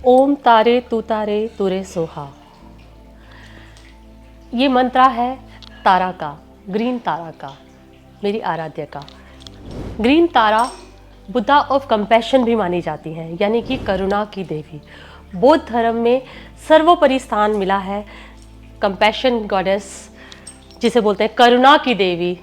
ओम तारे तुरे सोहा। ये मंत्रा है तारा का, ग्रीन तारा का, मेरी आराध्य का। Green Tara Buddha of compassion भी मानी जाती है, यानी कि करुणा की देवी। बौद्ध धर्म में सर्वोपरि स्थान मिला है कंपैशन गॉडेस, जिसे बोलते हैं करुणा की देवी,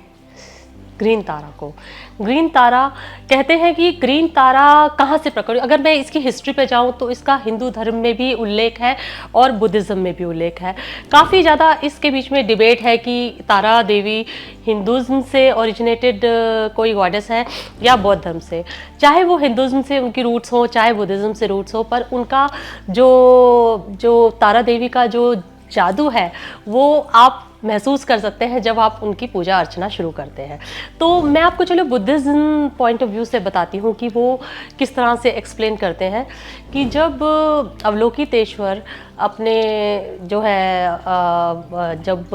ग्रीन तारा को। ग्रीन तारा कहते हैं कि ग्रीन तारा कहाँ से प्रकट हुई। अगर मैं इसकी हिस्ट्री पे जाऊँ तो इसका हिंदू धर्म में भी उल्लेख है और बुद्धिज़्म में भी उल्लेख है। काफ़ी ज़्यादा इसके बीच में डिबेट है कि तारा देवी हिंदुज़्म से ओरिजिनेटेड कोई गॉडेस है या बौद्ध धर्म से। चाहे वो हिंदुज़्म से उनकी रूट्स हो, चाहे बुद्धिज़्म से रूट्स हो, पर उनका जो तारा देवी का जो जादू है वो आप महसूस कर सकते हैं जब आप उनकी पूजा अर्चना शुरू करते हैं। तो मैं आपको चलो बुद्धिज़्म पॉइंट ऑफ व्यू से बताती हूँ कि वो किस तरह से एक्सप्लेन करते हैं कि जब अवलोकितेश्वर अपने जो है जब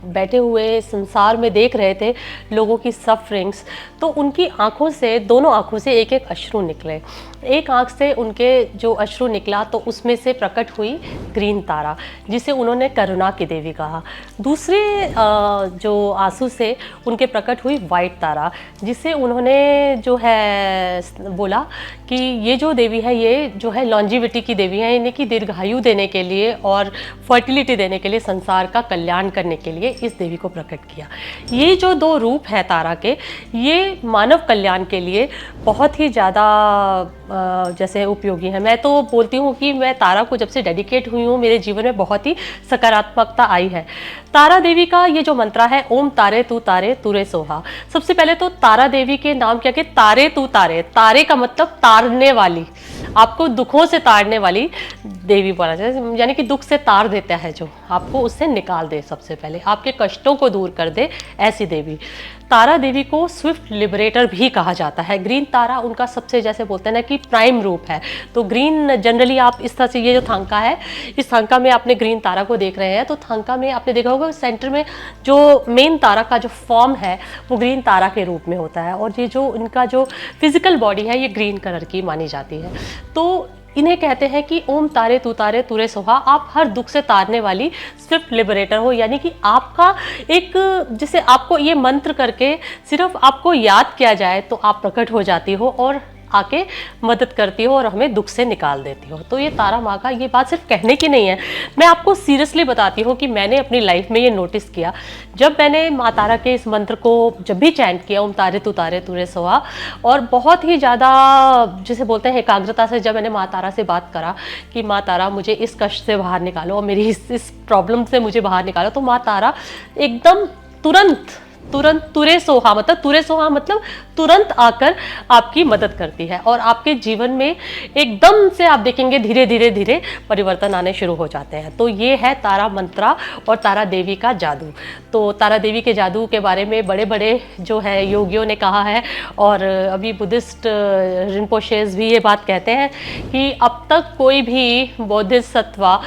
बैठे हुए संसार में देख रहे थे लोगों की सफरिंग्स, तो उनकी आँखों से, दोनों आँखों से एक एक अश्रु निकले। एक आँख से उनके जो अश्रु निकला तो उसमें से प्रकट हुई ग्रीन तारा, जिसे उन्होंने करुणा की देवी कहा। दूसरे जो आंसू से उनके प्रकट हुई वाइट तारा, जिसे उन्होंने जो है बोला कि ये जो देवी है ये जो है लॉन्जिविटी की देवी है, यानी कि दीर्घायु देने के लिए और फर्टिलिटी देने के लिए, संसार का कल्याण करने के लिए इस देवी को प्रकट किया। ये जो दो रूप है तारा के, ये मानव कल्याण के लिए बहुत ही ज़्यादा जैसे उपयोगी है। मैं तो बोलती हूँ कि मैं तारा को जब से डेडिकेट हुई हूँ मेरे जीवन में बहुत ही सकारात्मकता आई है। तारा देवी का ये जो मंत्रा है, ओम तारे तुरे सोहा। सबसे पहले तो तारा देवी के नाम क्या कि तारे तू तारे, तारे का मतलब तारने वाली, आपको दुखों से तारने वाली देवी बोला जाए, यानी कि दुख से तार देता है, जो आपको उससे निकाल दे, सबसे पहले आपके कष्टों को दूर कर दे, ऐसी देवी। तारा देवी को स्विफ्ट लिबरेटर भी कहा जाता है। ग्रीन तारा उनका सबसे, जैसे बोलते हैं ना कि प्राइम रूप है। तो ग्रीन जनरली आप इस तरह से, ये जो थांका है, इस थांका में आपने ग्रीन तारा को देख रहे हैं, तो थांका में आपने देखा होगा सेंटर में जो मेन तारा का जो फॉर्म है वो ग्रीन तारा के रूप में होता है, और ये जो इनका जो फिजिकल बॉडी है ये ग्रीन कलर की मानी जाती है। तो इन्हें कहते हैं कि ओम तारे तुरे सोहा, आप हर दुख से तारने वाली स्विफ्ट लिबरेटर हो, यानी कि आपका एक, जिसे आपको ये मंत्र करके सिर्फ आपको याद किया जाए तो आप प्रकट हो जाती हो और आके मदद करती हो और हमें दुख से निकाल देती हो। तो ये तारा माँ का, ये बात सिर्फ कहने की नहीं है, मैं आपको सीरियसली बताती हूँ कि मैंने अपनी लाइफ में ये नोटिस किया। जब मैंने माँ तारा के इस मंत्र को जब भी चैंट किया, ओम तारे तुरे सोहा, और बहुत ही ज़्यादा जिसे बोलते हैं एकाग्रता से जब मैंने माँ तारा से बात करा कि माँ तारा मुझे इस कष्ट से बाहर निकालो और मेरी इस प्रॉब्लम से मुझे बाहर निकालो, तो माँ तारा एकदम तुरंत तुरे सोहा मतलब तुरंत आकर आपकी मदद करती है, और आपके जीवन में एकदम से आप देखेंगे धीरे धीरे परिवर्तन आने शुरू हो जाते हैं। तो ये है तारा मंत्रा और तारा देवी का जादू। तो तारा देवी के जादू के बारे में बड़े बड़े जो है योगियों ने कहा है, और अभी बुद्धिस्ट रिनपोशेस भी ये बात कहते हैं कि अब तक कोई भी बौद्धिस्ट सत्वा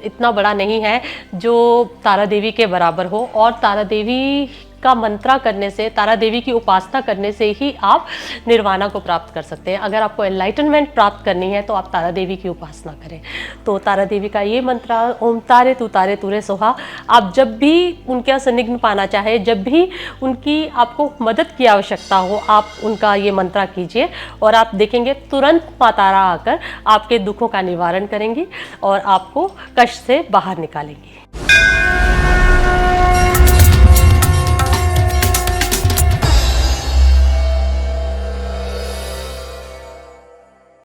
इतना बड़ा नहीं है जो तारा देवी के बराबर हो, और तारा देवी का मंत्रा करने से, तारा देवी की उपासना करने से ही आप निर्वाणा को प्राप्त कर सकते हैं। अगर आपको एनलाइटनमेंट प्राप्त करनी है तो आप तारा देवी की उपासना करें। तो तारा देवी का ये मंत्रा ओम तारे तुरे सोहा, आप जब भी उनका सानिध्य पाना चाहे, जब भी उनकी आपको मदद की आवश्यकता हो, आप उनका ये मंत्रा कीजिए और आप देखेंगे तुरंत माँ तारा आकर आपके दुखों का निवारण करेंगी और आपको कष्ट से बाहर निकालेंगी।